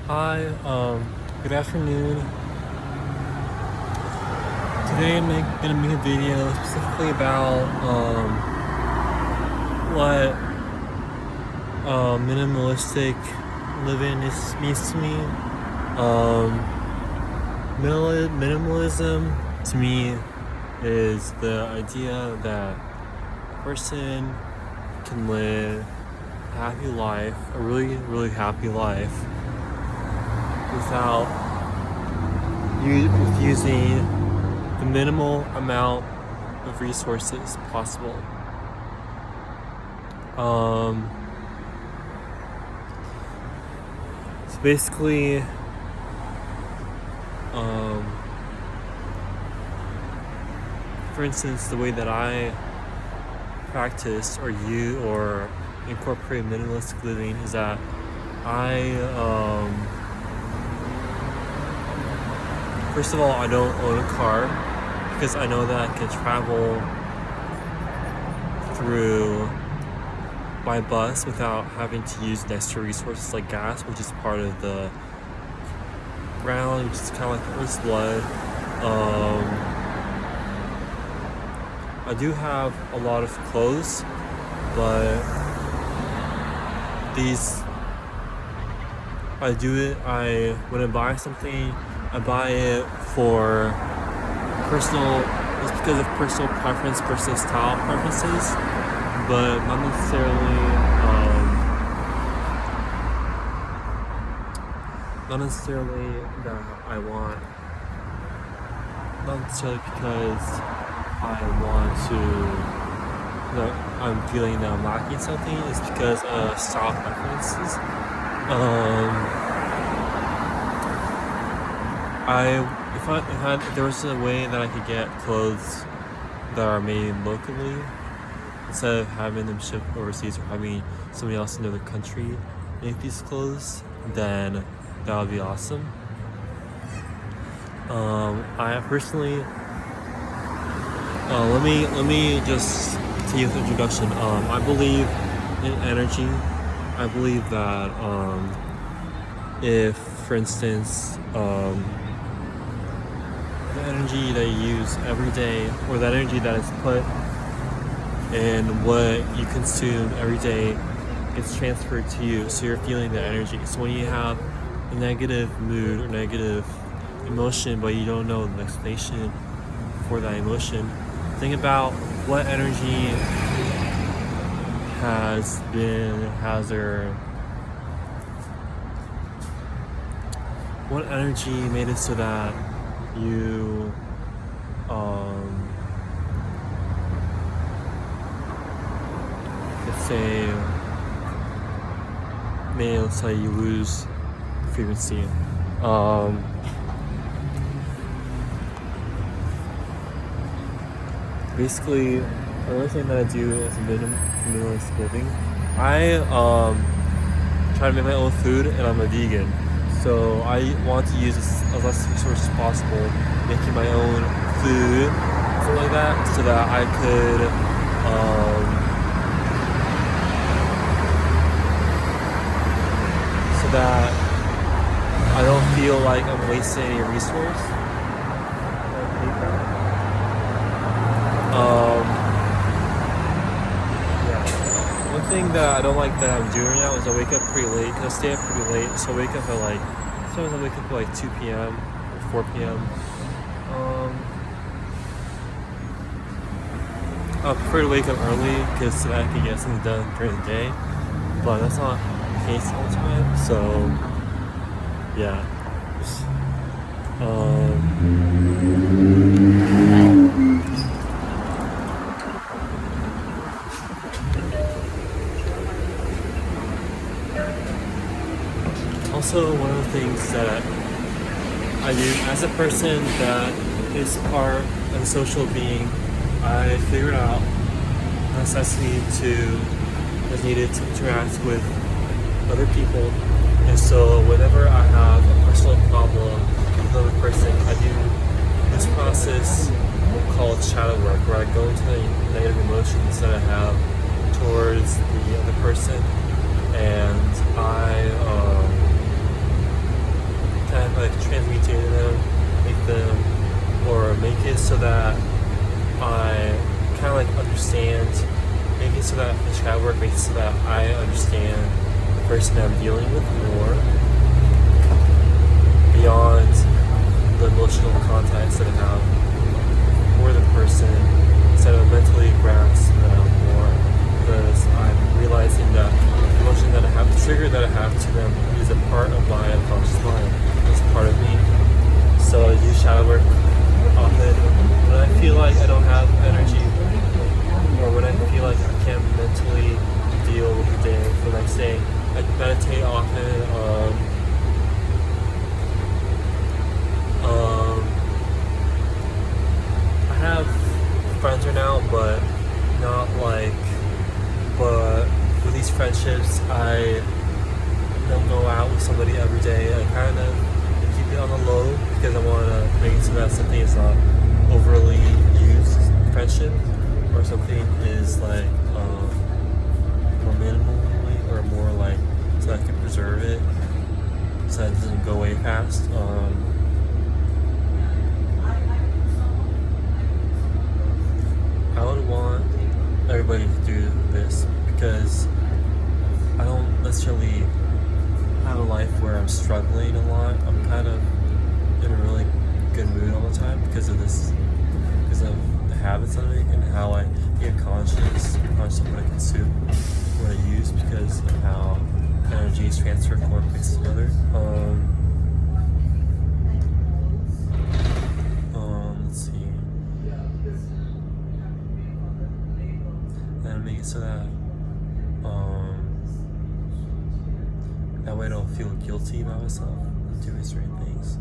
Hi, good afternoon. Today gonna make a video specifically about what minimalistic means to me. Minimalism to me is the idea that a person can live a happy life, a really, really happy life, without using the minimal amount of resources possible. So basically, for instance, the way that I practice or incorporate minimalistic living is that first of all, I don't own a car because I know that I can travel through by bus without having to use extra resources like gas, which is part of the ground, which is kind of like the Earth's blood. I do have a lot of clothes, but when I buy something, I buy it for just because of personal preference, personal style preferences, but not necessarily that I want, not necessarily because I'm feeling that I'm lacking something. It's because of style preferences. If there was a way that I could get clothes that are made locally instead of having them shipped overseas or having somebody else in another country make these clothes, then that would be awesome. I personally, let me just continue with the introduction. I believe in energy. I believe that if, for instance, the energy that you use every day, or that energy that is put in what you consume every day, gets transferred to you, so you're feeling the energy. So when you have a negative mood or negative emotion, but you don't know the explanation for that emotion, think about what energy what energy made it so that you let's say you lose frequency. Basically, another thing that I do is minimalist living. I try to make my own food, and I'm a vegan, so I want to use as less resources as possible, making my own food, something like that, so that I could so that I don't feel like I'm wasting any resource. Yeah. One thing that I don't like that I'm doing right now is I wake up pretty late, because I stay up pretty late, so I wake up at sometimes I wake up at 2 p.m. or 4 p.m. I prefer to wake up early because I can get something done during the day, but that's not the case all the time, so yeah. Also, one of the things that I do as a person that is part of a social being, I figured out the necessity is needed to interact with other people. And so whenever I have a personal problem with another person, I do this process called shadow work, where I go into the negative emotions that I have towards the other person, and I so that the shadow work makes it so that I understand the person I'm dealing with more beyond the emotional context that I have for the person, instead of mentally grasp them more, because I'm realizing that the emotion that I have, the trigger that I have to them, is a part of my unconscious mind. It's part of me. So I use shadow work often when I feel like I don't have energy, or when I feel like I can't mentally deal with the day for the next day. I meditate often. I have friends right now, but not like. But with these friendships, I don't go out with somebody every day. I kind of keep it on the low because I want to make it so that something is not overly used friendship, or something is like more minimally, or more like so that I can preserve it so that it doesn't go away fast. I would want everybody to do this because I don't necessarily have a life where I'm struggling a lot. I'm kind of in a really good mood all the time because of this, because of the habits I make and how I get conscious of what I consume, what I use, because of how energy is transferred from one place to another. Let's see. And make it so that that way I don't feel guilty about myself doing certain things.